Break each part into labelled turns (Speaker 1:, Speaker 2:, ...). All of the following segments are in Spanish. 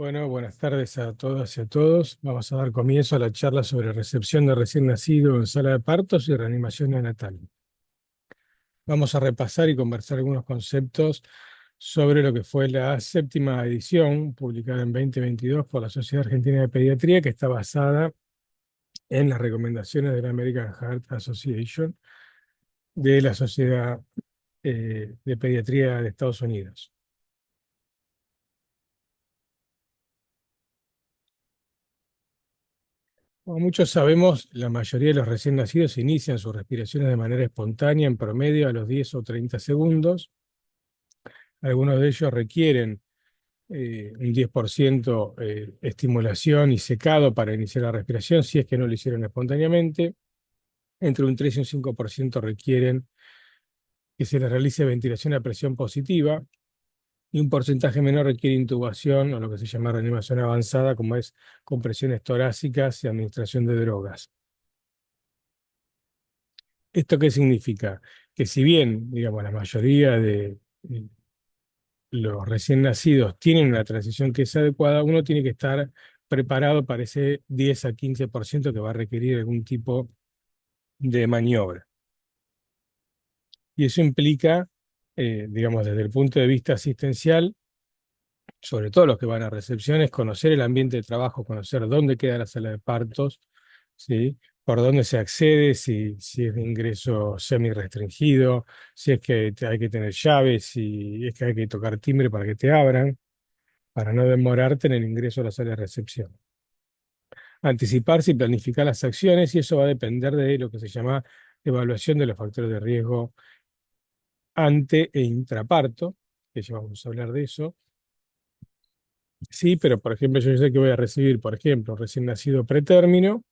Speaker 1: Bueno, buenas tardes a todas y a todos. Vamos a dar comienzo a la charla sobre recepción de recién nacido en sala de partos y reanimación neonatal. Vamos a repasar y conversar algunos conceptos sobre lo que fue la séptima edición, publicada en 2022 por la Sociedad Argentina de Pediatría, que está basada en las recomendaciones de la American Heart Association de la Sociedad de Pediatría de Estados Unidos. Como muchos sabemos, la mayoría de los recién nacidos inician sus respiraciones de manera espontánea, en promedio a los 10 o 30 segundos. Algunos de ellos requieren un 10% estimulación y secado para iniciar la respiración, si es que no lo hicieron espontáneamente. Entre un 3 y un 5% requieren que se les realice ventilación a presión positiva, y un porcentaje menor requiere intubación o lo que se llama reanimación avanzada, como es compresiones torácicas y administración de drogas. ¿Esto qué significa? Que si bien, digamos, la mayoría de los recién nacidos tienen una transición que es adecuada, uno tiene que estar preparado para ese 10 a 15% que va a requerir algún tipo de maniobra. Y eso implica, digamos, desde el punto de vista asistencial, sobre todo los que van a recepciones, conocer el ambiente de trabajo, conocer dónde queda la sala de partos, ¿sí? Por dónde se accede, si es de ingreso semi-restringido, si es que hay que tener llaves, si es que hay que tocar timbre para que te abran, para no demorarte en el ingreso a la sala de recepción. Anticiparse y planificar las acciones, y eso va a depender de lo que se llama evaluación de los factores de riesgo ante e intraparto, que ya vamos a hablar de eso. Sí, pero por ejemplo, yo sé que voy a recibir, por ejemplo, recién nacido pretérmino.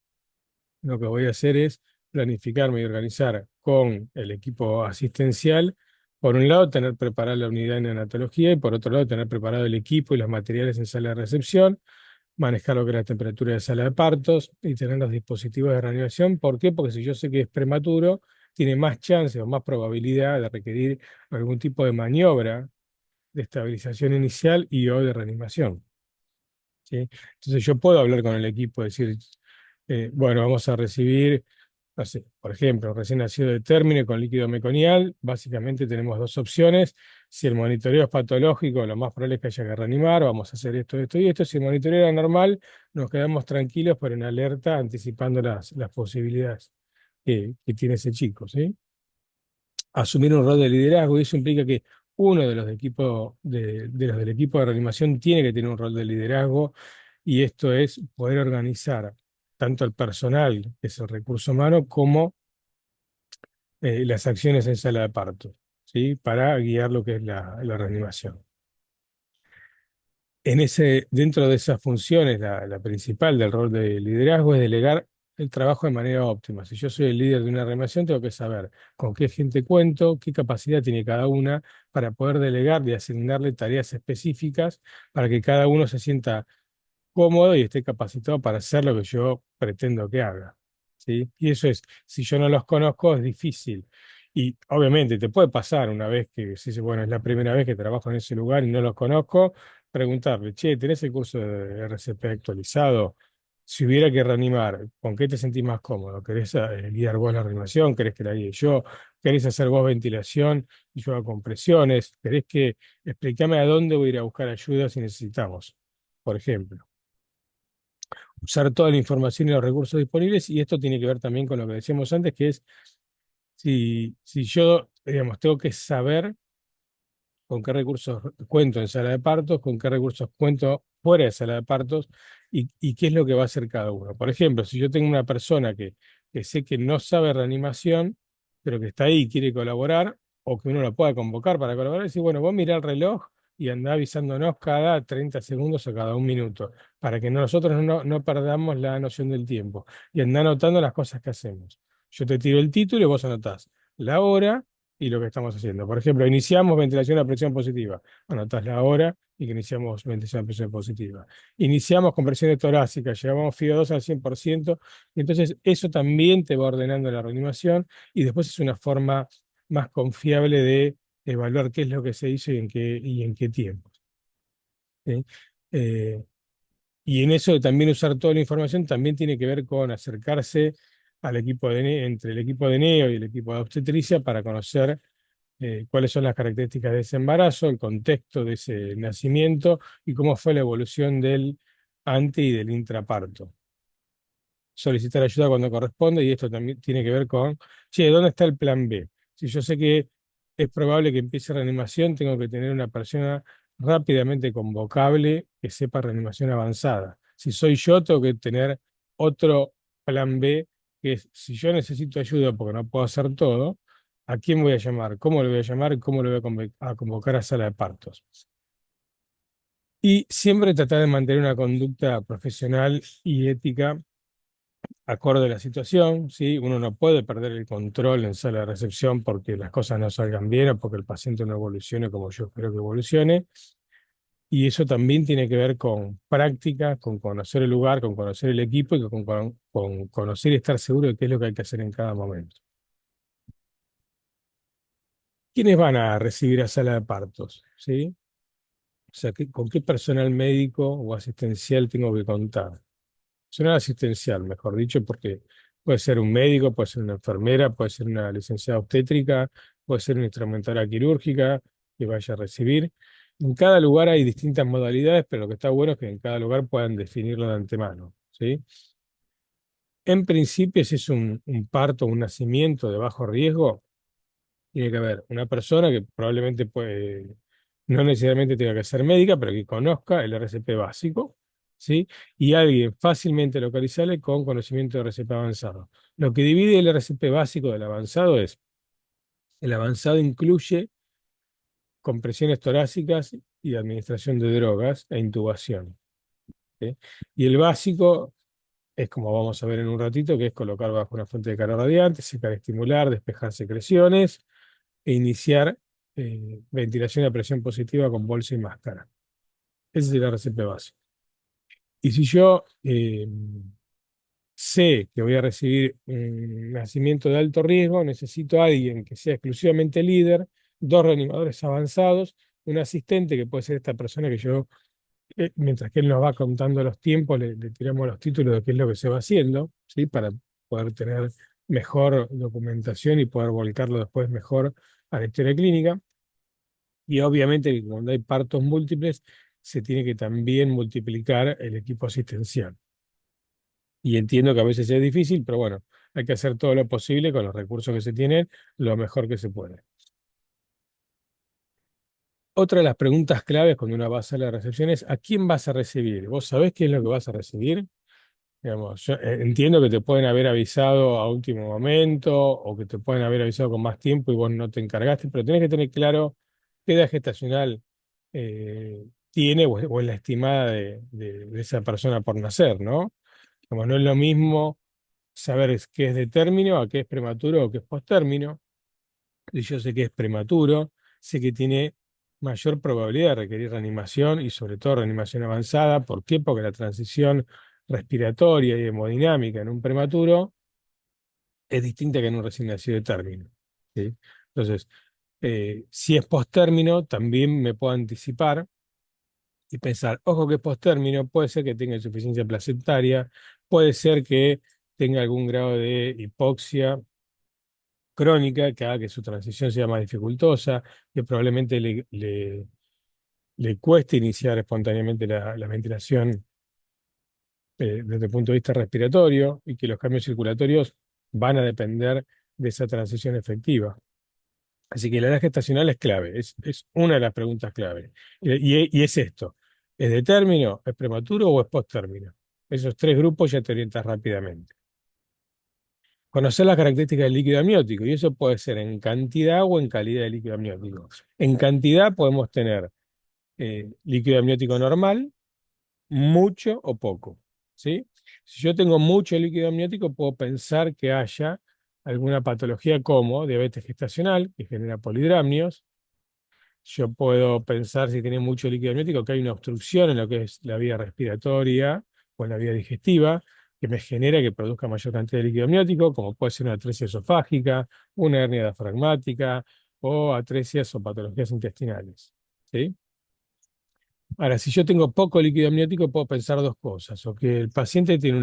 Speaker 1: Lo que voy a hacer es planificarme y organizar con el equipo asistencial. Por un lado, tener preparada la unidad de neonatología y por otro lado, tener preparado el equipo y los materiales en sala de recepción, manejar lo que es la temperatura de sala de partos y tener los dispositivos de reanimación. ¿Por qué? Porque si yo sé que es prematuro, tiene más chance o más probabilidad de requerir algún tipo de maniobra de estabilización inicial y o de reanimación. ¿Sí? Entonces yo puedo hablar con el equipo, decir, bueno, vamos a recibir, no sé, por ejemplo, recién nacido de término con líquido meconial. Básicamente tenemos dos opciones. Si el monitoreo es patológico, lo más probable es que haya que reanimar, vamos a hacer esto, esto y esto. Si el monitoreo era normal, nos quedamos tranquilos, pero en alerta, anticipando las posibilidades que tiene ese chico, ¿sí? Asumir un rol de liderazgo, y eso implica que uno de los equipos de los del equipo de reanimación tiene que tener un rol de liderazgo, y esto es poder organizar tanto el personal, que es el recurso humano, como las acciones en sala de parto, ¿sí? Para guiar lo que es la reanimación. Dentro de esas funciones, la principal del rol de liderazgo es delegar el trabajo de manera óptima. Si yo soy el líder de una reanimación, tengo que saber con qué gente cuento, qué capacidad tiene cada una para poder delegar y asignarle tareas específicas para que cada uno se sienta cómodo y esté capacitado para hacer lo que yo pretendo que haga. ¿Sí? Y eso es, si yo no los conozco, es difícil. Y obviamente te puede pasar una vez que, si dice, bueno, es la primera vez que trabajo en ese lugar y no los conozco, preguntarle, che, ¿tenés el curso de RCP actualizado? Si hubiera que reanimar, ¿con qué te sentís más cómodo? ¿Querés guiar vos la reanimación? ¿Querés que la guíe yo? ¿Querés hacer vos ventilación y yo haga compresiones? ¿Querés que explícame a dónde voy a ir a buscar ayuda si necesitamos? Por ejemplo, usar toda la información y los recursos disponibles, y esto tiene que ver también con lo que decíamos antes, que es si yo, digamos, tengo que saber con qué recursos cuento en sala de partos, con qué recursos cuento fuera de sala de partos, y qué es lo que va a hacer cada uno. Por ejemplo, si yo tengo una persona que sé que no sabe reanimación, pero que está ahí y quiere colaborar, o que uno lo pueda convocar para colaborar, decir, bueno, vos mirá el reloj y andá avisándonos cada 30 segundos o cada un minuto, para que nosotros no perdamos la noción del tiempo, y andá anotando las cosas que hacemos. Yo te tiro el título y vos anotás la hora y lo que estamos haciendo. Por ejemplo, iniciamos ventilación a presión positiva. Anotás la hora y que iniciamos ventilación a presión positiva. Iniciamos compresiones torácicas, llevamos FIO2 al 100%, y entonces eso también te va ordenando la reanimación, y después es una forma más confiable de evaluar qué es lo que se hizo y en qué tiempo. ¿Sí? Y en eso de también usar toda la información también tiene que ver con acercarse al equipo entre el equipo de neo y el equipo de obstetricia para conocer cuáles son las características de ese embarazo, el contexto de ese nacimiento y cómo fue la evolución del ante y del intraparto. Solicitar ayuda cuando corresponde y esto también tiene que ver con, che, ¿dónde está el plan B? Si yo sé que es probable que empiece reanimación, tengo que tener una persona rápidamente convocable que sepa reanimación avanzada. Si soy yo, tengo que tener otro plan B, que es, si yo necesito ayuda porque no puedo hacer todo, ¿a quién voy a llamar? ¿Cómo le voy a llamar? ¿Cómo le voy a convocar a sala de partos? Y siempre tratar de mantener una conducta profesional y ética acorde a la situación, ¿sí? Uno no puede perder el control en sala de recepción porque las cosas no salgan bien o porque el paciente no evolucione como yo espero que evolucione. Y eso también tiene que ver con práctica, con conocer el lugar, con conocer el equipo y con conocer y estar seguro de qué es lo que hay que hacer en cada momento. ¿Quiénes van a recibir a sala de partos? ¿Sí? O sea, ¿con qué personal médico o asistencial tengo que contar? Personal asistencial, mejor dicho, porque puede ser un médico, puede ser una enfermera, puede ser una licenciada obstétrica, puede ser una instrumentadora quirúrgica que vaya a recibir. En cada lugar hay distintas modalidades, pero lo que está bueno es que en cada lugar puedan definirlo de antemano, ¿sí? En principio, si es un parto, un nacimiento de bajo riesgo, tiene que haber una persona que probablemente puede, no necesariamente tenga que ser médica, pero que conozca el RCP básico, ¿sí? Y alguien fácilmente localizable con conocimiento de RCP avanzado. Lo que divide el RCP básico del avanzado es, el avanzado incluye compresiones torácicas y administración de drogas e intubación, ¿sí? Y el básico es como vamos a ver en un ratito, que es colocar bajo una fuente de calor radiante, secar, estimular, despejar secreciones e iniciar ventilación a presión positiva con bolsa y máscara. Ese es el RCP básico. Y si yo sé que voy a recibir un nacimiento de alto riesgo, necesito a alguien que sea exclusivamente líder, dos reanimadores avanzados, un asistente que puede ser esta persona que yo, mientras que él nos va contando los tiempos, le tiramos los títulos de qué es lo que se va haciendo, ¿sí? Para poder tener mejor documentación y poder volcarlo después mejor a la historia clínica. Y obviamente que cuando hay partos múltiples, se tiene que también multiplicar el equipo asistencial. Y entiendo que a veces es difícil, pero bueno, hay que hacer todo lo posible con los recursos que se tienen, lo mejor que se puede. Otra de las preguntas claves cuando uno va a hacer la recepción es, ¿a quién vas a recibir? ¿Vos sabés qué es lo que vas a recibir? Digamos, yo entiendo que te pueden haber avisado a último momento o que te pueden haber avisado con más tiempo y vos no te encargaste, pero tenés que tener claro qué edad gestacional tiene o es la estimada de esa persona por nacer, ¿no? Como no es lo mismo saber qué es de término a qué es prematuro o qué es postérmino. Y yo sé que es prematuro, sé que tiene mayor probabilidad de requerir reanimación y sobre todo reanimación avanzada. ¿Por qué? Porque la transición respiratoria y hemodinámica en un prematuro es distinta que en un recién nacido de término, ¿sí? Entonces, si es postérmino, también me puedo anticipar y pensar, ojo que es postérmino, puede ser que tenga insuficiencia placentaria, puede ser que tenga algún grado de hipoxia crónica que haga que su transición sea más dificultosa, que probablemente le cueste iniciar espontáneamente la ventilación desde el punto de vista respiratorio y que los cambios circulatorios van a depender de esa transición efectiva. Así que la edad gestacional es clave, es una de las preguntas clave. Y es esto, ¿es de término, es prematuro o es posttérmino? Esos tres grupos ya te orientas rápidamente. Conocer las características del líquido amniótico, y eso puede ser en cantidad o en calidad de líquido amniótico. En cantidad podemos tener líquido amniótico normal, mucho o poco, ¿sí? Si yo tengo mucho líquido amniótico, puedo pensar que haya alguna patología como diabetes gestacional, que genera polidramnios. Yo puedo pensar, si tiene mucho líquido amniótico, que hay una obstrucción en lo que es la vía respiratoria o en la vía digestiva, que me genera que produzca mayor cantidad de líquido amniótico, como puede ser una atresia esofágica, una hernia diafragmática o atresias o patologías intestinales, ¿sí? Ahora, si yo tengo poco líquido amniótico, puedo pensar dos cosas, o que el paciente tiene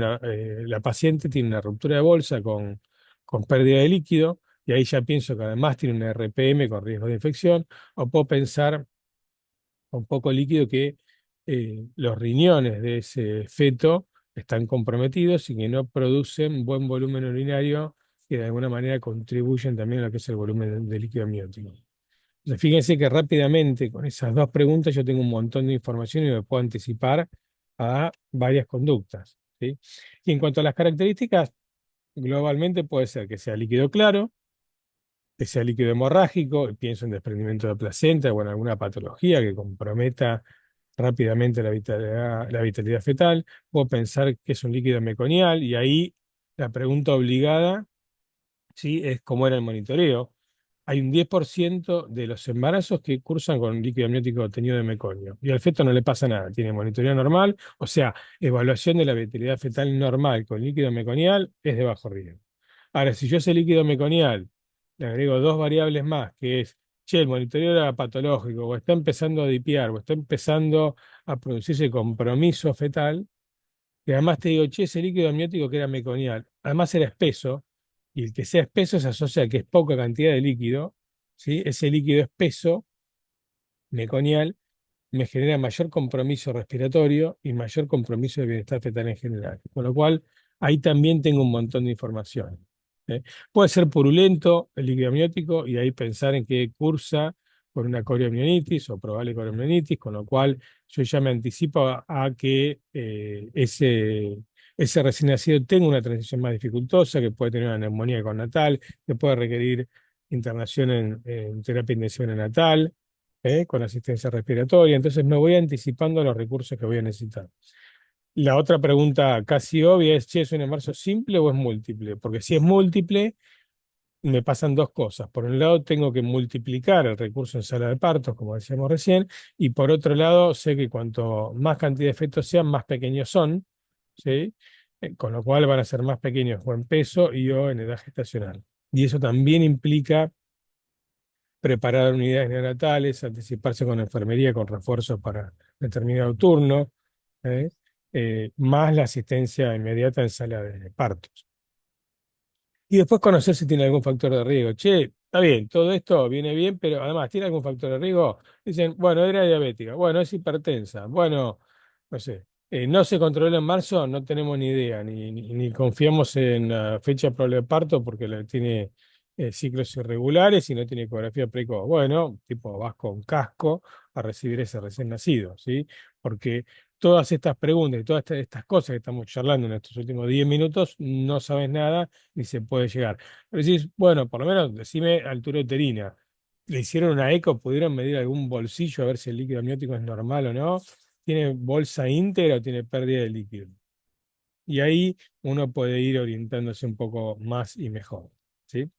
Speaker 1: la paciente tiene una ruptura de bolsa con pérdida de líquido, y ahí ya pienso que además tiene una RPM con riesgo de infección, o puedo pensar con poco líquido que los riñones de ese feto están comprometidos y que no producen buen volumen urinario que de alguna manera contribuyen también a lo que es el volumen de líquido amniótico. Entonces, fíjense que rápidamente con esas dos preguntas yo tengo un montón de información y me puedo anticipar a varias conductas, ¿sí? Y en cuanto a las características, globalmente puede ser que sea líquido claro, que sea líquido hemorrágico, pienso en desprendimiento de placenta o en alguna patología que comprometa rápidamente la vitalidad fetal. Puedo pensar que es un líquido meconial y ahí la pregunta obligada, ¿sí?, es cómo era el monitoreo. Hay un 10% de los embarazos que cursan con líquido amniótico teñido de meconio y al feto no le pasa nada, tiene monitoreo normal, o sea, evaluación de la vitalidad fetal normal con líquido meconial es de bajo riesgo. Ahora, si yo ese líquido meconial le agrego dos variables más, que es, che, el monitoreo era patológico, o está empezando a dipiar, o está empezando a producirse compromiso fetal, y además te digo, che, ese líquido amniótico que era meconial, además era espeso, y el que sea espeso se asocia a que es poca cantidad de líquido, ¿sí? Ese líquido espeso, meconial, me genera mayor compromiso respiratorio y mayor compromiso de bienestar fetal en general. Con lo cual, ahí también tengo un montón de información. ¿Eh? Puede ser purulento el líquido amniótico y ahí pensar en que cursa por una coriomionitis o probable coriomionitis, con lo cual yo ya me anticipo a que ese recién nacido tenga una transición más dificultosa, que puede tener una neumonía connatal, que puede requerir internación en terapia intensiva neonatal, con asistencia respiratoria. Entonces me voy anticipando a los recursos que voy a necesitar. La otra pregunta casi obvia es, che, ¿es un embarazo simple o es múltiple? Porque si es múltiple, me pasan dos cosas. Por un lado, tengo que multiplicar el recurso en sala de partos, como decíamos recién, y por otro lado, sé que cuanto más cantidad de fetos sean, más pequeños son, ¿sí? Con lo cual van a ser más pequeños o en peso y o en edad gestacional. Y eso también implica preparar unidades neonatales, anticiparse con enfermería, con refuerzos para determinado turno, ¿eh? Más la asistencia inmediata en sala de partos. Y después conocer si tiene algún factor de riesgo. Che, está bien, todo esto viene bien, pero además, ¿tiene algún factor de riesgo? Dicen, bueno, era diabética, bueno, es hipertensa, bueno, no sé. No se controló en marzo, no tenemos ni idea, ni confiamos en la fecha probable de parto porque tiene ciclos irregulares y no tiene ecografía precoz. Bueno, tipo, vas con casco a recibir ese recién nacido, ¿sí? Porque todas estas preguntas y todas estas cosas que estamos charlando en estos últimos 10 minutos, no sabes nada ni se puede llegar. Pero decís, bueno, por lo menos decime altura uterina. ¿Le hicieron una eco? ¿Pudieron medir algún bolsillo a ver si el líquido amniótico es normal o no? ¿Tiene bolsa íntegra o tiene pérdida de líquido? Y ahí uno puede ir orientándose un poco más y mejor, ¿sí?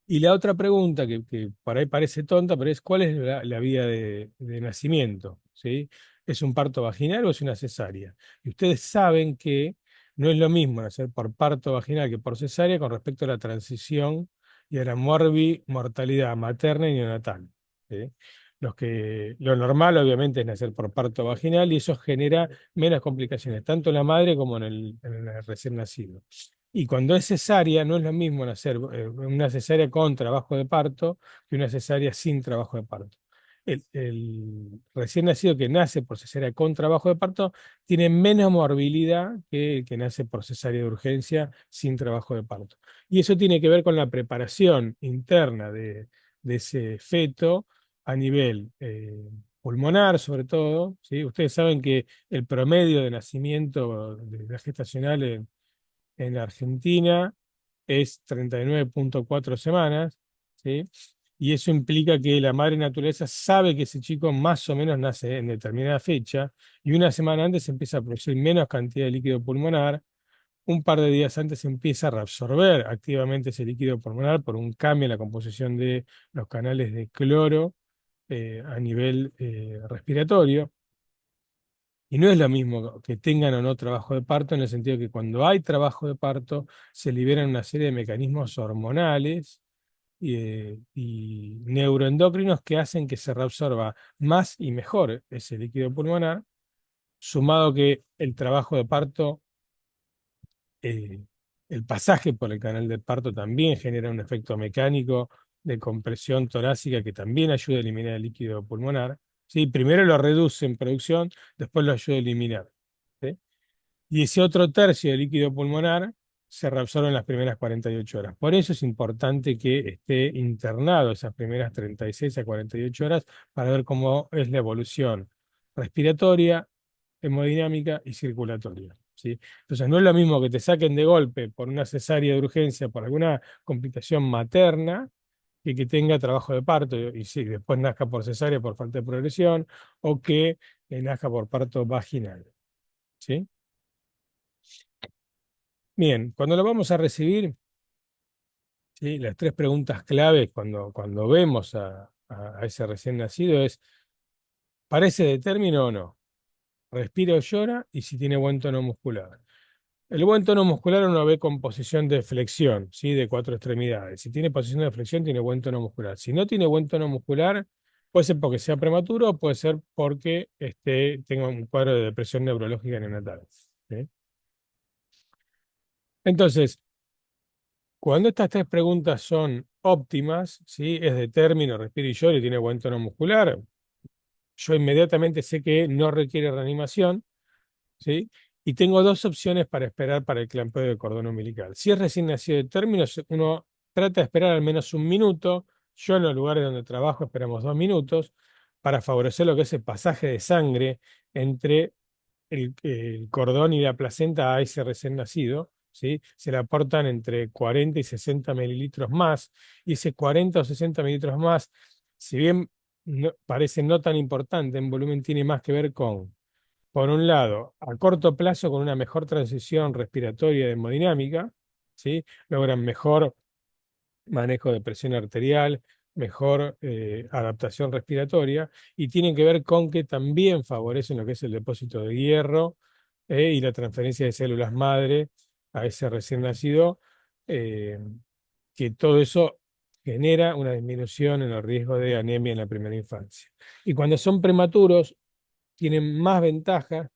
Speaker 1: Y la otra pregunta que por ahí parece tonta, pero es ¿cuál es la vía de nacimiento? ¿Sí? ¿Es un parto vaginal o es una cesárea? Y ustedes saben que no es lo mismo nacer por parto vaginal que por cesárea con respecto a la transición y a la mortalidad materna y neonatal. ¿Sí? Lo normal obviamente es nacer por parto vaginal y eso genera menos complicaciones, tanto en la madre como en el recién nacido. Y cuando es cesárea, no es lo mismo nacer una cesárea con trabajo de parto que una cesárea sin trabajo de parto. El recién nacido que nace por cesárea con trabajo de parto tiene menos morbilidad que el que nace por cesárea de urgencia sin trabajo de parto. Y eso tiene que ver con la preparación interna de ese feto a nivel pulmonar, sobre todo, ¿sí? Ustedes saben que el promedio de nacimiento de la gestacional en Argentina es 39,4 semanas, ¿sí? Y eso implica que la madre naturaleza sabe que ese chico más o menos nace en determinada fecha y una semana antes empieza a producir menos cantidad de líquido pulmonar, un par de días antes empieza a reabsorber activamente ese líquido pulmonar por un cambio en la composición de los canales de cloro a nivel respiratorio. Y no es lo mismo que tengan o no trabajo de parto, en el sentido que cuando hay trabajo de parto se liberan una serie de mecanismos hormonales y neuroendocrinos que hacen que se reabsorba más y mejor ese líquido pulmonar, sumado que el trabajo de parto, eh, el pasaje por el canal de parto también genera un efecto mecánico de compresión torácica que también ayuda a eliminar el líquido pulmonar. ¿Sí? Primero lo reduce en producción, después lo ayuda a eliminar. ¿Sí? Y ese otro tercio de líquido pulmonar se reabsorbe en las primeras 48 horas. Por eso es importante que esté internado esas primeras 36 a 48 horas para ver cómo es la evolución respiratoria, hemodinámica y circulatoria. ¿Sí? Entonces no es lo mismo que te saquen de golpe por una cesárea de urgencia, por alguna complicación materna, que tenga trabajo de parto y sí, después nazca por cesárea por falta de progresión o que nazca por parto vaginal. ¿Sí? Bien, cuando lo vamos a recibir, ¿sí? Las tres preguntas claves cuando vemos a ese recién nacido es, ¿parece de término o no? ¿Respira o llora? Y si tiene buen tono muscular. El buen tono muscular uno ve con posición de flexión, ¿sí? De cuatro extremidades. Si tiene posición de flexión, tiene buen tono muscular. Si no tiene buen tono muscular, puede ser porque sea prematuro o puede ser porque tenga un cuadro de depresión neurológica neonatal. ¿Sí? Entonces, cuando estas tres preguntas son óptimas, ¿sí? Es de término, respira y llora y tiene buen tono muscular, yo inmediatamente sé que no requiere reanimación, ¿sí? Y tengo dos opciones para esperar para el clampeo del cordón umbilical. Si es recién nacido de término, uno trata de esperar al menos un minuto. Yo en los lugares donde trabajo esperamos 2 minutos para favorecer lo que es el pasaje de sangre entre el cordón y la placenta a ese recién nacido, ¿sí? Se le aportan entre 40 y 60 mililitros más, y ese 40 o 60 mililitros más, si bien parece no tan importante en volumen, tiene más que ver con, por un lado, a corto plazo con una mejor transición respiratoria y hemodinámica, ¿sí? Logran mejor manejo de presión arterial, mejor adaptación respiratoria, y tienen que ver con que también favorecen lo que es el depósito de hierro y la transferencia de células madre a ese recién nacido, eh, que todo eso genera una disminución en el riesgo de anemia en la primera infancia. Y cuando son prematuros, tienen más ventajas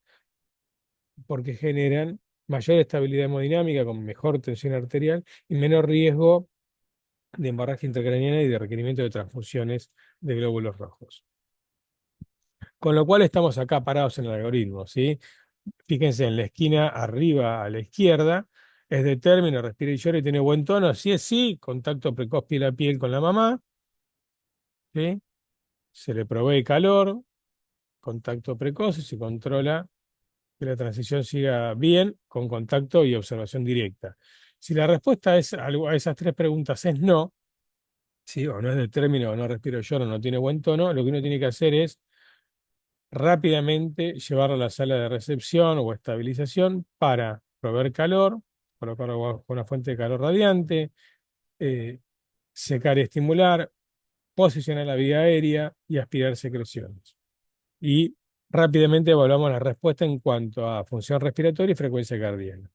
Speaker 1: porque generan mayor estabilidad hemodinámica con mejor tensión arterial y menor riesgo de hemorragia intracraniana y de requerimiento de transfusiones de glóbulos rojos. Con lo cual estamos acá parados en el algoritmo, ¿sí? Fíjense en la esquina arriba a la izquierda, es de término, respira y llora y tiene buen tono, sí es sí, contacto precoz piel a piel con la mamá, ¿sí? Se le provee calor, contacto precoz y se controla que la transición siga bien con contacto y observación directa. Si la respuesta es a esas tres preguntas es no, ¿sí? O no es de término, o no respiro lloro, no tiene buen tono, lo que uno tiene que hacer es rápidamente llevarlo a la sala de recepción o estabilización para proveer calor, colocarlo bajo una fuente de calor radiante, eh, secar y estimular, posicionar la vía aérea y aspirar secreciones. Y rápidamente evaluamos la respuesta en cuanto a función respiratoria y frecuencia cardíaca.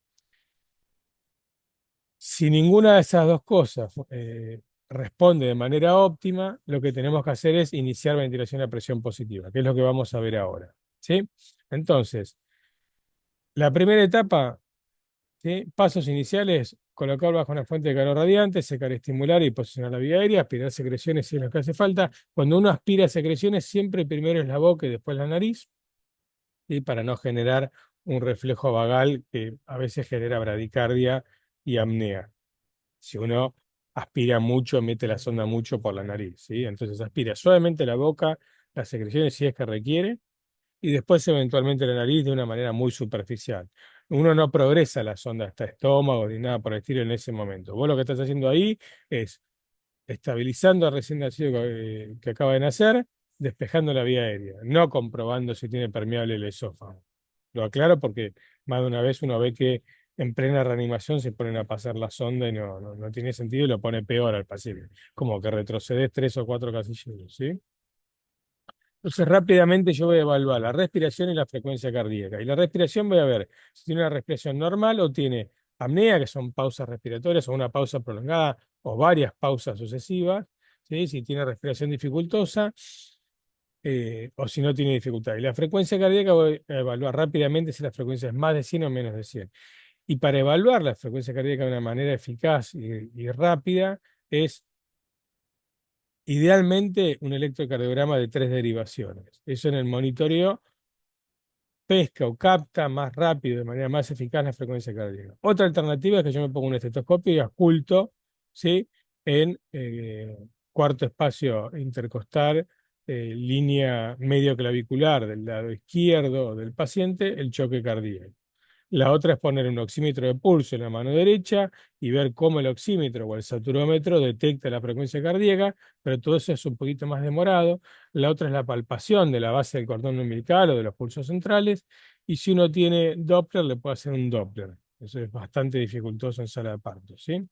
Speaker 1: Si ninguna de esas dos cosas responde de manera óptima, lo que tenemos que hacer es iniciar ventilación a presión positiva, que es lo que vamos a ver ahora. ¿Sí? Entonces, la primera etapa, ¿sí? Pasos iniciales, colocar bajo una fuente de calor radiante, secar, estimular y posicionar la vía aérea, aspirar secreciones si es lo que hace falta. Cuando uno aspira secreciones, siempre primero es la boca y después la nariz, ¿sí? Para no generar un reflejo vagal que a veces genera bradicardia y apnea. Si uno aspira mucho, mete la sonda mucho por la nariz, ¿sí? Entonces aspira suavemente la boca, las secreciones si es que requiere, y después eventualmente la nariz de una manera muy superficial. Uno no progresa la sonda hasta estómago ni nada por el estilo en ese momento. Vos lo que estás haciendo ahí es estabilizando al recién nacido que acaba de nacer, despejando la vía aérea, no comprobando si tiene permeable el esófago. Lo aclaro porque más de una vez uno ve que en plena reanimación se ponen a pasar la sonda y no tiene sentido y lo pone peor al paciente, como que retrocedes 3 o 4 casilleros, ¿sí? Entonces rápidamente yo voy a evaluar la respiración y la frecuencia cardíaca. Y la respiración voy a ver si tiene una respiración normal o tiene apnea, que son pausas respiratorias o una pausa prolongada o varias pausas sucesivas, ¿sí? Si tiene respiración dificultosa o si no tiene dificultad. Y la frecuencia cardíaca voy a evaluar rápidamente si la frecuencia es más de 100 o menos de 100. Y para evaluar la frecuencia cardíaca de una manera eficaz y rápida es idealmente un electrocardiograma de 3 derivaciones. Eso en el monitoreo pesca o capta más rápido, de manera más eficaz la frecuencia cardíaca. Otra alternativa es que yo me pongo un estetoscopio y oculto, ¿sí? En cuarto espacio intercostal, línea medio clavicular del lado izquierdo del paciente, el choque cardíaco. La otra es poner un oxímetro de pulso en la mano derecha y ver cómo el oxímetro o el saturómetro detecta la frecuencia cardíaca, pero todo eso es un poquito más demorado. La otra es la palpación de la base del cordón umbilical o de los pulsos centrales. Y si uno tiene Doppler, le puede hacer un Doppler. Eso es bastante dificultoso en sala de parto, ¿sí?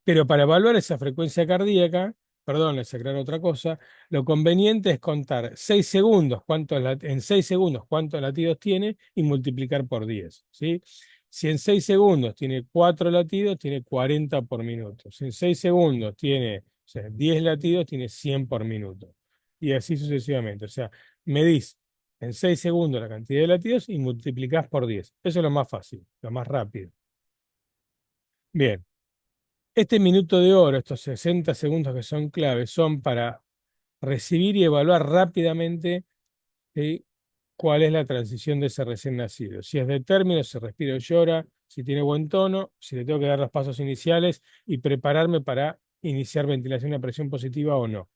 Speaker 1: Pero para evaluar esa frecuencia cardíaca, perdón, les aclaro otra cosa, lo conveniente es contar 6 segundos, en 6 segundos cuántos latidos tiene y multiplicar por 10, ¿sí? Si en 6 segundos tiene 4 latidos, tiene 40 por minuto. Si en 6 segundos tiene, o sea, 10 latidos, tiene 100 por minuto. Y así sucesivamente. O sea, medís en 6 segundos la cantidad de latidos y multiplicás por 10. Eso es lo más fácil, lo más rápido. Bien. Este minuto de oro, estos 60 segundos que son claves, son para recibir y evaluar rápidamente, ¿sí? Cuál es la transición de ese recién nacido. Si es de término, si respira o llora, si tiene buen tono, si le tengo que dar los pasos iniciales y prepararme para iniciar ventilación a presión positiva o no,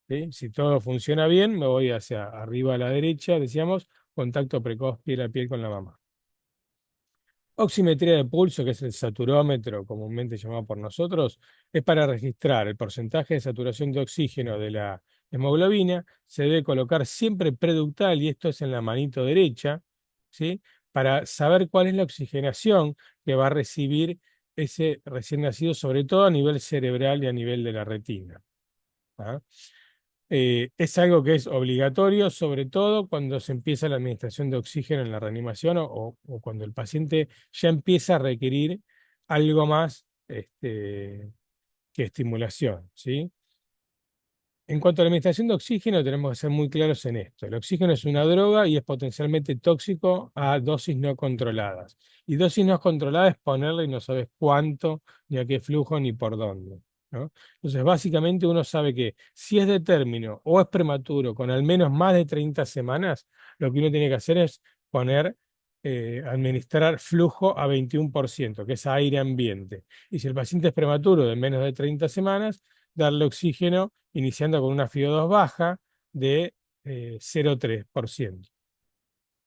Speaker 1: ¿sí? Si todo funciona bien, me voy hacia arriba a la derecha, decíamos, contacto precoz piel a piel con la mamá. Oximetría de pulso, que es el saturómetro comúnmente llamado por nosotros, es para registrar el porcentaje de saturación de oxígeno de la hemoglobina. Se debe colocar siempre preductal, y esto es en la manito derecha, ¿sí? Para saber cuál es la oxigenación que va a recibir ese recién nacido, sobre todo a nivel cerebral y a nivel de la retina. ¿Ah? Es algo que es obligatorio, sobre todo cuando se empieza la administración de oxígeno en la reanimación o cuando el paciente ya empieza a requerir algo más que estimulación, ¿sí? En cuanto a la administración de oxígeno, tenemos que ser muy claros en esto. El oxígeno es una droga y es potencialmente tóxico a dosis no controladas. Y dosis no controladas es ponerle y no sabes cuánto, ni a qué flujo, ni por dónde, ¿no? Entonces, básicamente uno sabe que si es de término o es prematuro, con al menos más de 30 semanas, lo que uno tiene que hacer es poner, administrar flujo a 21%, que es aire ambiente. Y si el paciente es prematuro de menos de 30 semanas, darle oxígeno iniciando con una FiO2 baja de 0,3%.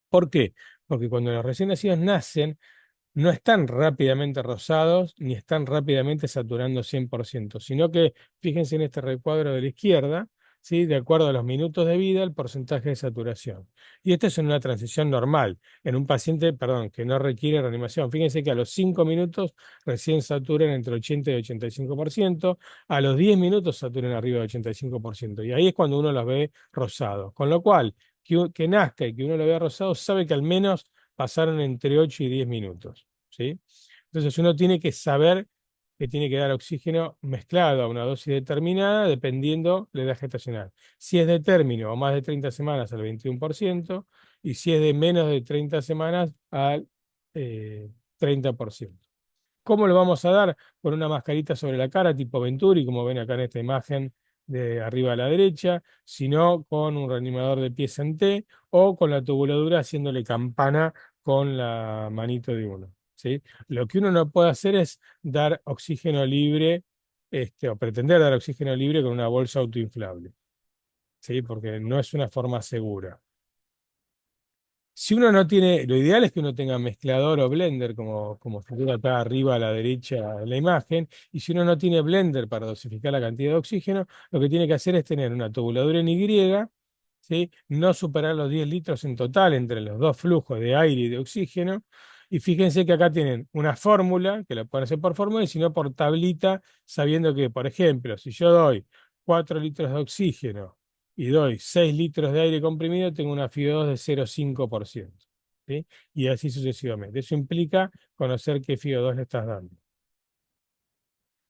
Speaker 1: ¿Por qué? Porque cuando los recién nacidos nacen, no están rápidamente rosados ni están rápidamente saturando 100%, sino que fíjense en este recuadro de la izquierda, ¿sí? De acuerdo a los minutos de vida, el porcentaje de saturación. Y esto es en una transición normal, en un paciente, perdón, que no requiere reanimación. Fíjense que a los 5 minutos recién saturan entre 80 y 85%, a los 10 minutos saturan arriba de 85%, y ahí es cuando uno los ve rosados. Con lo cual, que nazca y que uno lo vea rosado, sabe que al menos pasaron entre 8 y 10 minutos, ¿sí? Entonces uno tiene que saber que tiene que dar oxígeno mezclado a una dosis determinada dependiendo de la edad gestacional. Si es de término o más de 30 semanas al 21% y si es de menos de 30 semanas al 30%. ¿Cómo lo vamos a dar? Con una mascarita sobre la cara tipo Venturi, como ven acá en esta imagen de arriba a la derecha, sino con un reanimador de pies en T o con la tubuladura haciéndole campana con la manito de uno, ¿sí? Lo que uno no puede hacer es dar oxígeno libre, o pretender dar oxígeno libre con una bolsa autoinflable, ¿sí? Porque no es una forma segura. Si uno no tiene, lo ideal es que uno tenga mezclador o blender, como figura acá arriba a la derecha en la imagen, y si uno no tiene blender para dosificar la cantidad de oxígeno, lo que tiene que hacer es tener una tubuladura en Y, ¿sí? No superar los 10 litros en total entre los dos flujos de aire y de oxígeno, y fíjense que acá tienen una fórmula, que la pueden hacer por fórmula, y si no por tablita, sabiendo que, por ejemplo, si yo doy 4 litros de oxígeno, y doy 6 litros de aire comprimido, tengo una FiO2 de 0,5%. ¿sí? Y así sucesivamente. Eso implica conocer qué FIO2 le estás dando.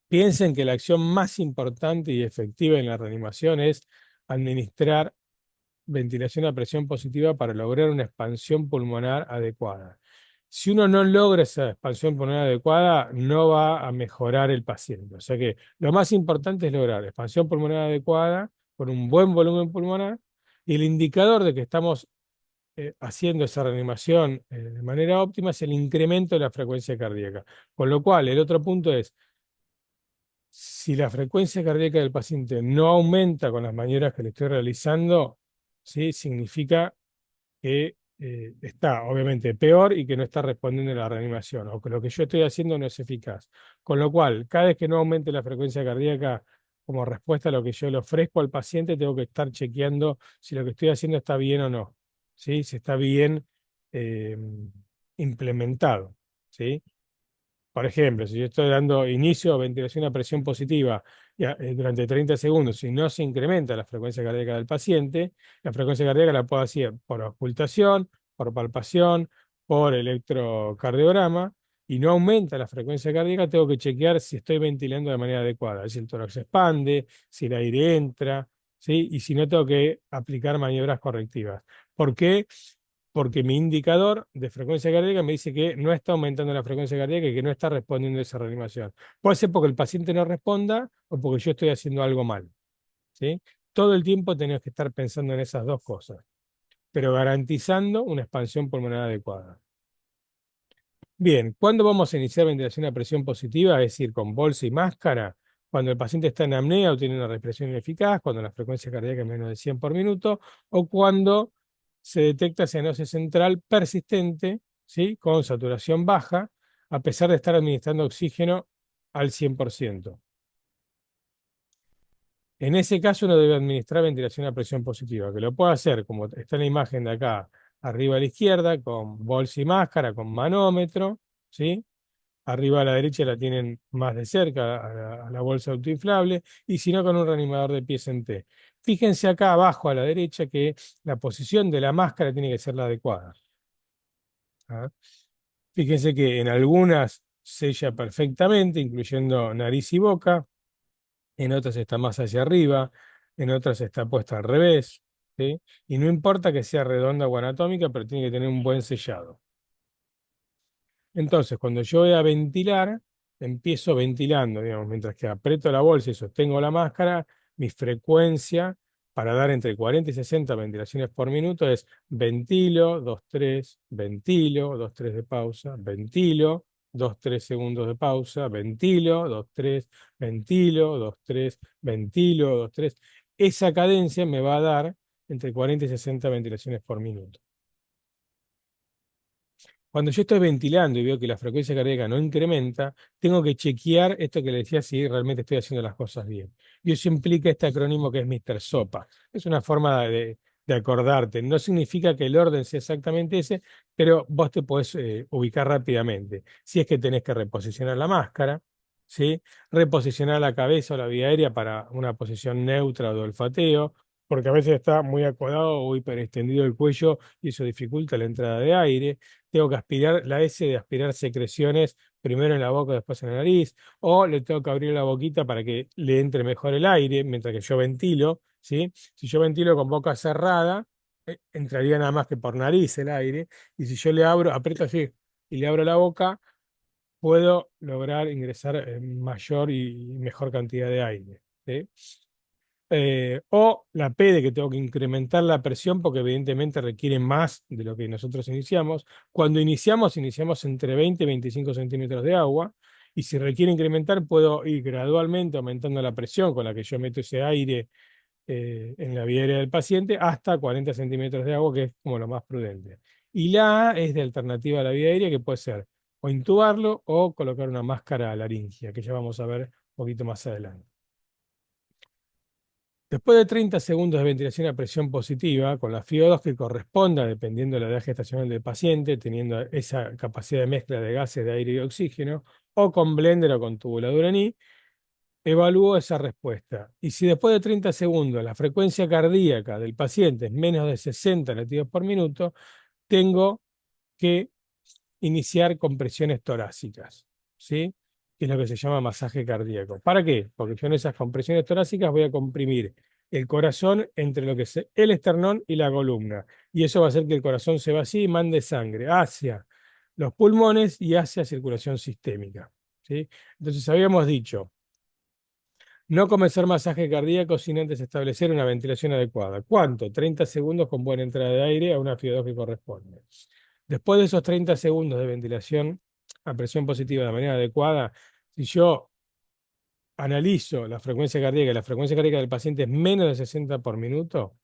Speaker 1: Piensen que la acción más importante y efectiva en la reanimación es administrar ventilación a presión positiva para lograr una expansión pulmonar adecuada. Si uno no logra esa expansión pulmonar adecuada, no va a mejorar el paciente. O sea que lo más importante es lograr expansión pulmonar adecuada con un buen volumen pulmonar, y el indicador de que estamos haciendo esa reanimación de manera óptima es el incremento de la frecuencia cardíaca. Con lo cual, el otro punto es, si la frecuencia cardíaca del paciente no aumenta con las maniobras que le estoy realizando, ¿sí? Significa que está obviamente peor y que no está respondiendo a la reanimación, o que lo que yo estoy haciendo no es eficaz. Con lo cual, cada vez que no aumente la frecuencia cardíaca como respuesta a lo que yo le ofrezco al paciente, tengo que estar chequeando si lo que estoy haciendo está bien o no, ¿sí? Si está bien eh, implementado, ¿sí? Por ejemplo, si yo estoy dando inicio a ventilación a presión positiva durante 30 segundos y no se incrementa la frecuencia cardíaca del paciente, la frecuencia cardíaca la puedo hacer por auscultación, por palpación, por electrocardiograma, y no aumenta la frecuencia cardíaca, tengo que chequear si estoy ventilando de manera adecuada, si el tórax se expande, si el aire entra, ¿sí? Y si no, tengo que aplicar maniobras correctivas. ¿Por qué? Porque mi indicador de frecuencia cardíaca me dice que no está aumentando la frecuencia cardíaca y que no está respondiendo a esa reanimación. Puede ser porque el paciente no responda o porque yo estoy haciendo algo mal, ¿sí? Todo el tiempo tenemos que estar pensando en esas dos cosas, pero garantizando una expansión pulmonar adecuada. Bien, ¿cuándo vamos a iniciar ventilación a presión positiva? Es decir, con bolsa y máscara, cuando el paciente está en apnea o tiene una respiración ineficaz, cuando la frecuencia cardíaca es menos de 100 por minuto, o cuando se detecta cianosis central persistente, ¿sí? Con saturación baja, a pesar de estar administrando oxígeno al 100%. En ese caso uno debe administrar ventilación a presión positiva, que lo puede hacer, como está en la imagen de acá, arriba a la izquierda, con bolsa y máscara, con manómetro, ¿sí? Arriba a la derecha la tienen más de cerca a la bolsa autoinflable, y si no, con un reanimador de pies en T. Fíjense acá abajo a la derecha que la posición de la máscara tiene que ser la adecuada. ¿Ah? Fíjense que en algunas sella perfectamente, incluyendo nariz y boca, en otras está más hacia arriba, en otras está puesta al revés, ¿sí? Y no importa que sea redonda o anatómica, pero tiene que tener un buen sellado. Entonces, cuando yo voy a ventilar, empiezo ventilando, digamos, mientras que aprieto la bolsa y sostengo la máscara, mi frecuencia para dar entre 40 y 60 ventilaciones por minuto es ventilo, 2 3 ventilo, 2 3 de pausa, ventilo, 2 3 segundos de pausa, ventilo, 2 3 ventilo, 2 3 ventilo, 2 3. Esa cadencia me va a dar entre 40 y 60 ventilaciones por minuto. Cuando yo estoy ventilando y veo que la frecuencia cardíaca no incrementa, tengo que chequear esto que le decía, si realmente estoy haciendo las cosas bien. Y eso implica este acrónimo que es Mr. SOPA. Es una forma de acordarte. No significa que el orden sea exactamente ese, pero vos te podés ubicar rápidamente. Si es que tenés que reposicionar la máscara, ¿sí? Reposicionar la cabeza o la vía aérea para una posición neutra o de olfateo, porque a veces está muy acodado o hiperextendido el cuello y eso dificulta la entrada de aire. Tengo que aspirar, la S de aspirar secreciones, primero en la boca, después en la nariz, o le tengo que abrir la boquita para que le entre mejor el aire, mientras que yo ventilo, ¿sí? Si yo ventilo con boca cerrada, entraría nada más que por nariz el aire, y si yo le abro, aprieto así y le abro la boca, puedo lograr ingresar mayor y mejor cantidad de aire, ¿sí? O la P de que tengo que incrementar la presión porque evidentemente requiere más de lo que nosotros iniciamos. Cuando iniciamos entre 20 y 25 centímetros de agua, y si requiere incrementar puedo ir gradualmente aumentando la presión con la que yo meto ese aire en la vía aérea del paciente hasta 40 centímetros de agua, que es como lo más prudente. Y la A es de alternativa a la vía aérea, que puede ser o intubarlo o colocar una máscara laringia, que ya vamos a ver un poquito más adelante. Después de 30 segundos de ventilación a presión positiva, con la FIO2 que corresponda, dependiendo de la edad gestacional del paciente, teniendo esa capacidad de mezcla de gases de aire y oxígeno, o con blender o con tubuladura NI, evalúo esa respuesta. Y si después de 30 segundos la frecuencia cardíaca del paciente es menos de 60 latidos por minuto, tengo que iniciar compresiones torácicas, ¿sí? Que es lo que se llama masaje cardíaco. ¿Para qué? Porque yo en esas compresiones torácicas voy a comprimir el corazón entre lo que es el esternón y la columna. Y eso va a hacer que el corazón se vacíe y mande sangre hacia los pulmones y hacia circulación sistémica, ¿sí? Entonces habíamos dicho, no comenzar masaje cardíaco sin antes establecer una ventilación adecuada. ¿Cuánto? 30 segundos con buena entrada de aire a una FIO2 que corresponde. Después de esos 30 segundos de ventilación a presión positiva de manera adecuada, si yo analizo la frecuencia cardíaca y la frecuencia cardíaca del paciente es menos de 60 por minuto,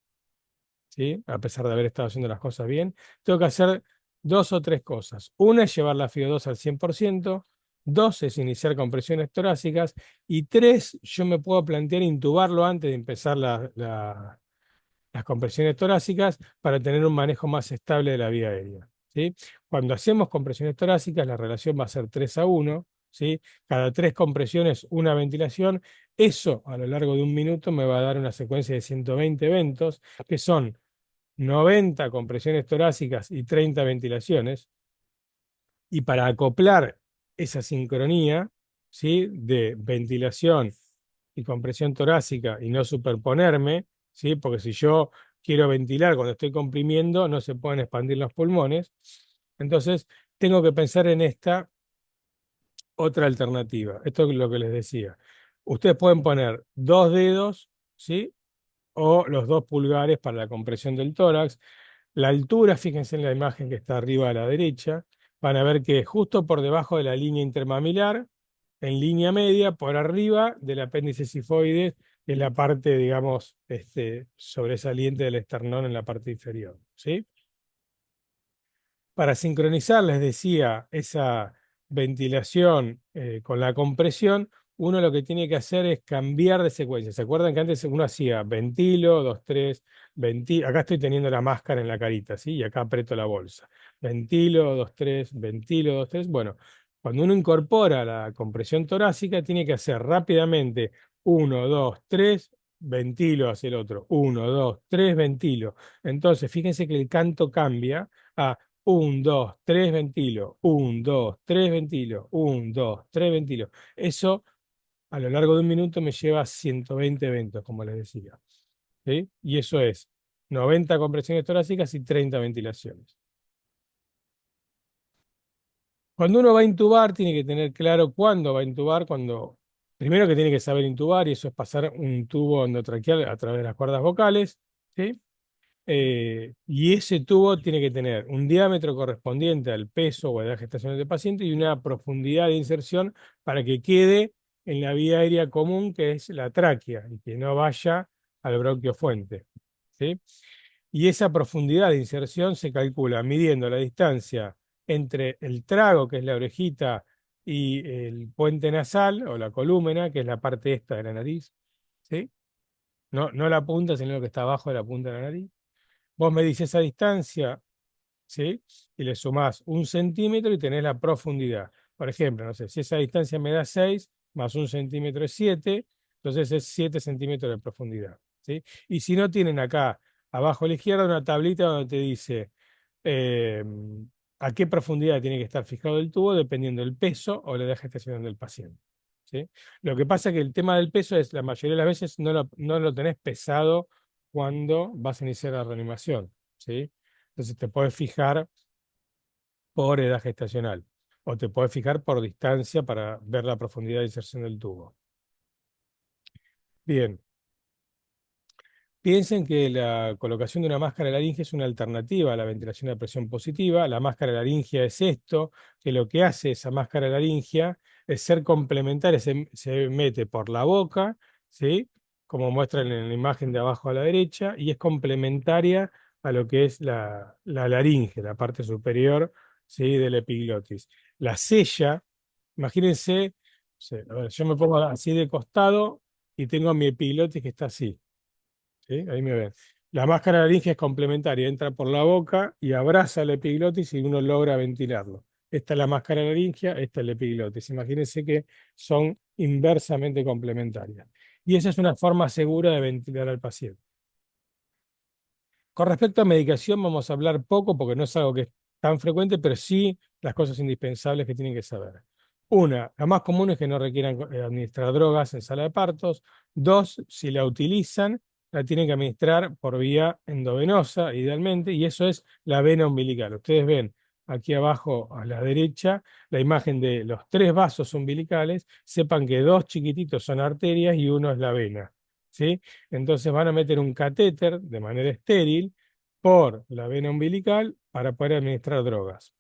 Speaker 1: ¿sí? A pesar de haber estado haciendo las cosas bien, tengo que hacer dos o tres cosas. Una es llevar la FIO2 al 100%, dos es iniciar compresiones torácicas y tres, yo me puedo plantear intubarlo antes de empezar las compresiones torácicas para tener un manejo más estable de la vía aérea, ¿sí? Cuando hacemos compresiones torácicas, la relación va a ser 3-1, ¿sí? Cada tres compresiones, una ventilación. Eso a lo largo de un minuto me va a dar una secuencia de 120 eventos, que son 90 compresiones torácicas y 30 ventilaciones. Y para acoplar esa sincronía, ¿sí? De ventilación y compresión torácica y no superponerme, ¿sí? Porque si yo quiero ventilar cuando estoy comprimiendo, no se pueden expandir los pulmones. Entonces, tengo que pensar en esta otra alternativa. Esto es lo que les decía. Ustedes pueden poner dos dedos, ¿sí? O los dos pulgares para la compresión del tórax. La altura, fíjense en la imagen que está arriba a la derecha, van a ver que justo por debajo de la línea intermamilar, en línea media, por arriba del apéndice sifoides, que es la parte, digamos, sobresaliente del esternón en la parte inferior, ¿sí? Para sincronizar, les decía, esa ventilación con la compresión, uno lo que tiene que hacer es cambiar de secuencia. ¿Se acuerdan que antes uno hacía ventilo, 2, 3, ventilo? Acá estoy teniendo la máscara en la carita, ¿sí? Y acá aprieto la bolsa. Ventilo, 2, 3, ventilo, 2, 3. Bueno, cuando uno incorpora la compresión torácica, tiene que hacer rápidamente 1, 2, 3, ventilo hacia el otro. 1, 2, 3, ventilo. Entonces, fíjense que el canto cambia a 1, 2, 3 ventilo, 1, 2, 3 ventilo, 1, 2, 3 ventilo. Eso a lo largo de un minuto me lleva a 120 eventos, como les decía, ¿sí? Y eso es 90 compresiones torácicas y 30 ventilaciones. Cuando uno va a intubar, tiene que tener claro cuándo va a intubar, primero que tiene que saber intubar, y eso es pasar un tubo endotraqueal a través de las cuerdas vocales, ¿sí? Y ese tubo tiene que tener un diámetro correspondiente al peso o a la edad gestacional del paciente y una profundidad de inserción para que quede en la vía aérea común, que es la tráquea, y que no vaya al bronquio fuente, ¿sí? Y esa profundidad de inserción se calcula midiendo la distancia entre el trago, que es la orejita, y el puente nasal o la colúmena, que es la parte esta de la nariz, ¿sí? No, no la punta, sino lo que está abajo de la punta de la nariz. Vos medís esa distancia, ¿sí? Y le sumás 1 centímetro y tenés la profundidad. Por ejemplo, no sé, si esa distancia me da 6, más 1 centímetro es 7, entonces es 7 centímetros de profundidad, ¿sí? Y si no, tienen acá, abajo a la izquierda, una tablita donde te dice eh, a qué profundidad tiene que estar fijado el tubo dependiendo del peso o la edad gestacional del paciente, ¿sí? Lo que pasa es que el tema del peso es, la mayoría de las veces no lo tenés pesado cuando vas a iniciar la reanimación, ¿sí? Entonces te puedes fijar por edad gestacional o te puedes fijar por distancia para ver la profundidad de inserción del tubo. Bien, piensen que la colocación de una máscara laringe es una alternativa a la ventilación de presión positiva. La máscara laringea es esto, que lo que hace esa máscara laringea es ser complementaria, se mete por la boca, ¿sí? Como muestran en la imagen de abajo a la derecha, y es complementaria a lo que es la laringe, la parte superior, ¿sí? De la epiglotis. La sella, imagínense, a ver, yo me pongo así de costado y tengo mi epiglotis que está así. ¿Sí? Ahí me ven. La máscara laringe es complementaria, entra por la boca y abraza la epiglotis y uno logra ventilarlo. Esta es la máscara laringea, esta es la epiglotis. Imagínense que son inversamente complementarias. Y esa es una forma segura de ventilar al paciente. Con respecto a medicación, vamos a hablar poco porque no es algo que tan frecuente, pero sí las cosas indispensables que tienen que saber. Una, la más común es que no requieran administrar drogas en sala de partos. Dos, si la utilizan, la tienen que administrar por vía endovenosa, idealmente, y eso es la vena umbilical. Ustedes ven aquí abajo a la derecha la imagen de los tres vasos umbilicales. Sepan que dos chiquititos son arterias y uno es la vena. ¿Sí? Entonces van a meter un catéter de manera estéril por la vena umbilical para poder administrar drogas.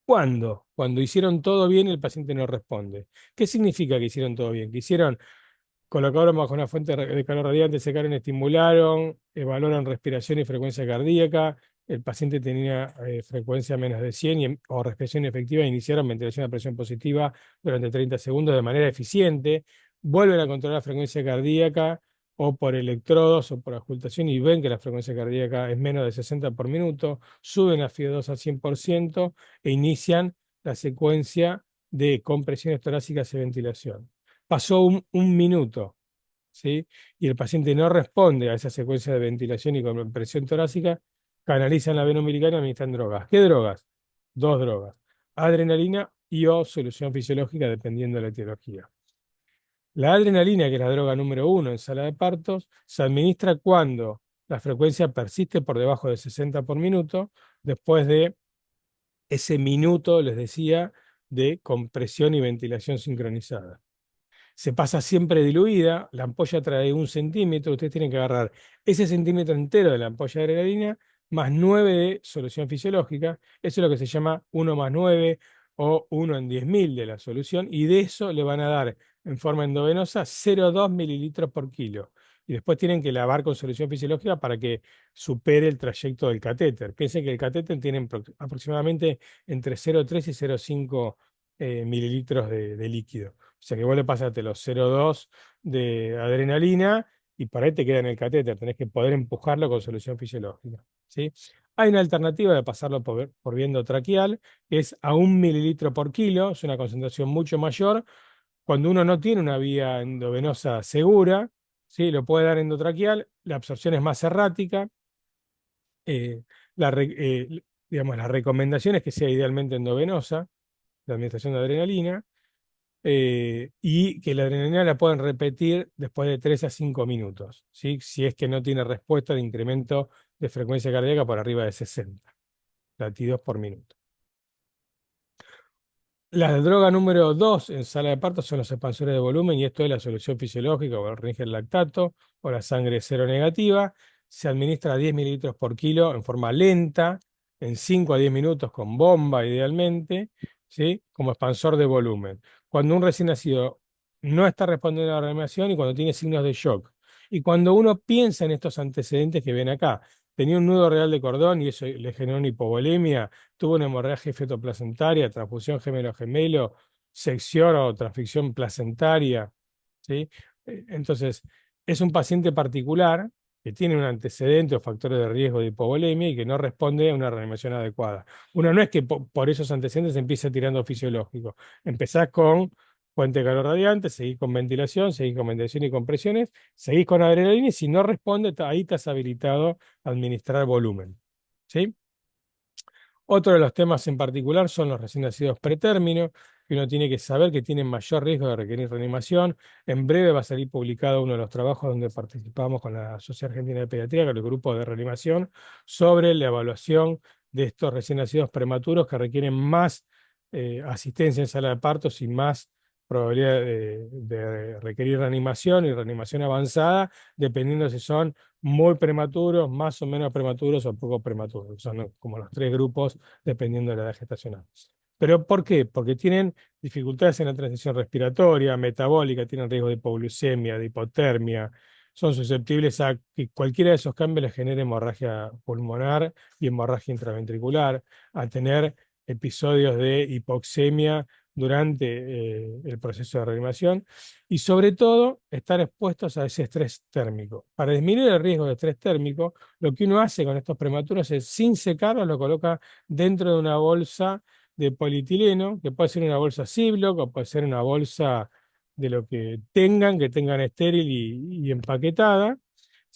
Speaker 1: ¿Cuándo? Cuando hicieron todo bien, el paciente no responde. ¿Qué significa que hicieron todo bien? Que hicieron, colocaron bajo una fuente de calor radiante, secaron, estimularon, evaluaron respiración y frecuencia cardíaca. El paciente tenía frecuencia menos de 100 o respiración efectiva. Iniciaron ventilación a presión positiva durante 30 segundos de manera eficiente. Vuelven a controlar la frecuencia cardíaca o por electrodos o por auscultación y ven que la frecuencia cardíaca es menos de 60 por minuto. Suben la FIO2 al 100% e inician la secuencia de compresiones torácicas y ventilación. Pasó un minuto, ¿sí? Y el paciente no responde a esa secuencia de ventilación y compresión torácica, canalizan la vena umbilical y administran drogas. ¿Qué drogas? Dos drogas: adrenalina y o solución fisiológica, dependiendo de la etiología. La adrenalina, que es la droga número uno en sala de partos, se administra cuando la frecuencia persiste por debajo de 60 por minuto, después de ese minuto, les decía, de compresión y ventilación sincronizada. Se pasa siempre diluida, la ampolla trae 1 centímetro, ustedes tienen que agarrar ese centímetro entero de la ampolla de adrenalina más 9 de solución fisiológica. Eso es lo que se llama 1 más 9 o 1 en 10.000 de la solución, y de eso le van a dar en forma endovenosa 0,2 mililitros por kilo. Y después tienen que lavar con solución fisiológica para que supere el trayecto del catéter. Piensen que el catéter tiene aproximadamente entre 0,3 y 0,5 mililitros de líquido. O sea que vos le pasaste los 0,2 de adrenalina y por ahí te queda en el catéter. Tenés que poder empujarlo con solución fisiológica. ¿Sí? Hay una alternativa de pasarlo por vía endotraqueal, que es a 1 mililitro por kilo. Es una concentración mucho mayor. Cuando uno no tiene una vía endovenosa segura, ¿sí? Lo puede dar endotraqueal. La absorción es más errática. Eh, digamos, la recomendación es que sea idealmente endovenosa, la administración de adrenalina, y que la adrenalina la pueden repetir después de 3 a 5 minutos, ¿sí? Si es que no tiene respuesta de incremento de frecuencia cardíaca por arriba de 60 latidos por minuto. La droga número 2 en sala de parto son los expansores de volumen, y esto es la solución fisiológica o el Ringer lactato o la sangre seronegativa. Se administra a 10 mililitros por kilo en forma lenta, en 5 a 10 minutos con bomba idealmente, ¿sí? Como expansor de volumen. Cuando un recién nacido no está respondiendo a la reanimación y cuando tiene signos de shock. Y cuando uno piensa en estos antecedentes que ven acá, tenía un nudo real de cordón y eso le generó una hipovolemia, tuvo una hemorragia fetoplacentaria, transfusión gemelo-gemelo, sección o transficción placentaria, ¿sí? Entonces, es un paciente particular que tiene un antecedente o factores de riesgo de hipovolemia y que no responde a una reanimación adecuada. Uno no es que por esos antecedentes empiece tirando fisiológico. Empezás con fuente de calor radiante, seguís con ventilación y compresiones, seguís con adrenalina, y si no responde, ahí estás habilitado a administrar volumen. ¿Sí? Otro de los temas en particular son los recién nacidos pretérmino, que uno tiene que saber que tienen mayor riesgo de requerir reanimación. En breve va a salir publicado uno de los trabajos donde participamos con la Sociedad Argentina de Pediatría, con el grupo de reanimación, sobre la evaluación de estos recién nacidos prematuros que requieren más asistencia en sala de partos y más probabilidad de requerir reanimación y reanimación avanzada, dependiendo si son muy prematuros, más o menos prematuros o poco prematuros. Son como los tres grupos dependiendo de la edad gestacional. ¿Pero por qué? Porque tienen dificultades en la transición respiratoria, metabólica, tienen riesgo de hipoglucemia, de hipotermia, son susceptibles a que cualquiera de esos cambios les genere hemorragia pulmonar y hemorragia intraventricular, a tener episodios de hipoxemia durante el proceso de reanimación, y sobre todo estar expuestos a ese estrés térmico. Para disminuir el riesgo de estrés térmico, lo que uno hace con estos prematuros es, sin secarlos, lo coloca dentro de una bolsa de polietileno, que puede ser una bolsa Ziploc o puede ser una bolsa de lo que tengan estéril y empaquetada,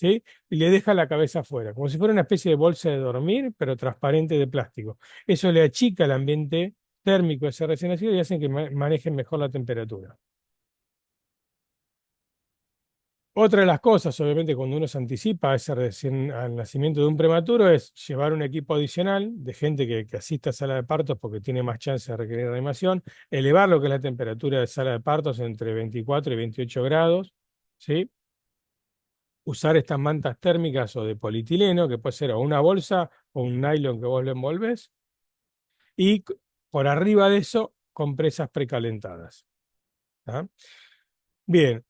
Speaker 1: ¿sí? Y le deja la cabeza afuera, como si fuera una especie de bolsa de dormir, pero transparente de plástico. Eso le achica el ambiente térmico de ese recién nacido y hacen que manejen mejor la temperatura. Otra de las cosas, obviamente, cuando uno se anticipa a ese recién, al nacimiento de un prematuro, es llevar un equipo adicional de gente que asista a sala de partos porque tiene más chance de requerir reanimación, elevar lo que es la temperatura de sala de partos entre 24 y 28 grados, ¿sí? Usar estas mantas térmicas o de polietileno, que puede ser o una bolsa o un nylon que vos lo envolves, y por arriba de eso, compresas precalentadas. ¿Tá? Bien,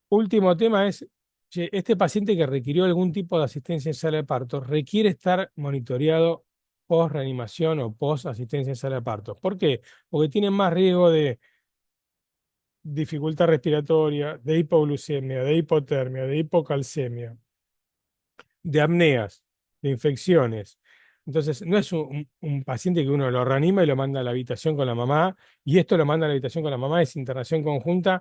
Speaker 1: último tema es, che, este paciente que requirió algún tipo de asistencia en sala de parto requiere estar monitoreado post reanimación o post asistencia en sala de parto. ¿Por qué? Porque tiene más riesgo de dificultad respiratoria, de hipoglucemia, de hipotermia, de hipocalcemia, de apneas, de infecciones. Entonces, no es un paciente que uno lo reanima y lo manda a la habitación con la mamá, y esto lo manda a la habitación con la mamá, es internación conjunta.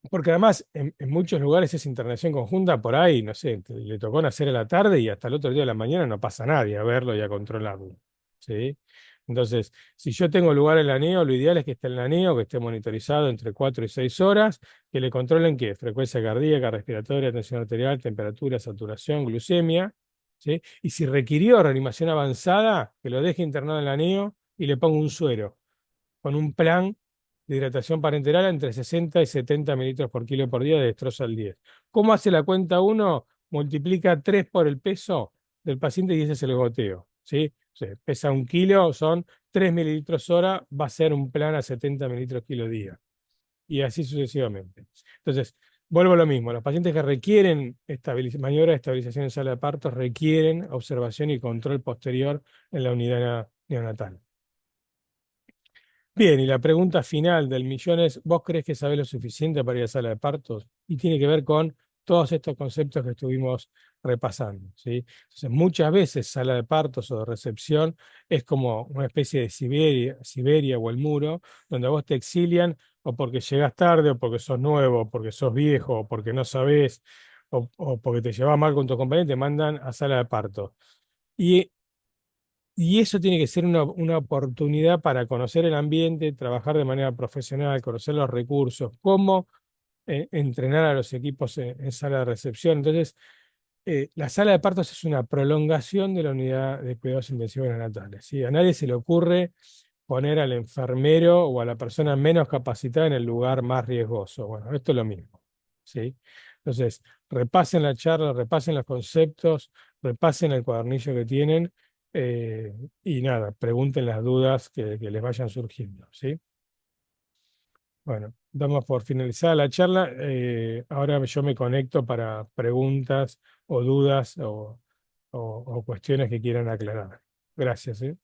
Speaker 1: Porque además en muchos lugares esa internación conjunta por ahí, no sé, le tocó nacer a la tarde y hasta el otro día de la mañana no pasa nadie a verlo y a controlarlo. ¿Sí? Entonces, si yo tengo lugar en la NEO, lo ideal es que esté en la NEO, que esté monitorizado entre 4 y 6 horas, que le controlen qué, frecuencia cardíaca, respiratoria, tensión arterial, temperatura, saturación, glucemia. ¿Sí? Y si requirió reanimación avanzada, que lo deje internado en la NEO y le ponga un suero con un plan de hidratación parenteral entre 60 y 70 mililitros por kilo por día de destroza al 10. ¿Cómo hace la cuenta uno? Multiplica 3 por el peso del paciente y ese es el goteo. ¿Sí? O sea, pesa 1 kilo, son 3 mililitros hora, va a ser un plan a 70 mililitros kilo día. Y así sucesivamente. Entonces, vuelvo a lo mismo. Los pacientes que requieren maniobra de estabilización en sala de parto requieren observación y control posterior en la unidad neonatal. Bien, y la pregunta final del millón es, ¿vos crees que sabés lo suficiente para ir a sala de partos? Y tiene que ver con todos estos conceptos que estuvimos repasando, ¿sí? Entonces, muchas veces sala de partos o de recepción es como una especie de Siberia o el muro, donde a vos te exilian o porque llegás tarde, o porque sos nuevo, o porque sos viejo, o porque no sabés, o porque te llevas mal con tu compañero y te mandan a sala de parto. Y y eso tiene que ser una oportunidad para conocer el ambiente, trabajar de manera profesional, conocer los recursos, cómo entrenar a los equipos en sala de recepción. Entonces, la sala de partos es una prolongación de la unidad de cuidados intensivos neonatales, ¿sí? A nadie se le ocurre poner al enfermero o a la persona menos capacitada en el lugar más riesgoso. Bueno, esto es lo mismo, ¿sí? Entonces, repasen la charla, repasen los conceptos, repasen el cuadernillo que tienen y nada, pregunten las dudas que les vayan surgiendo, ¿sí? Bueno, damos por finalizada la charla. Ahora yo me conecto para preguntas o dudas o cuestiones que quieran aclarar. Gracias, ¿eh?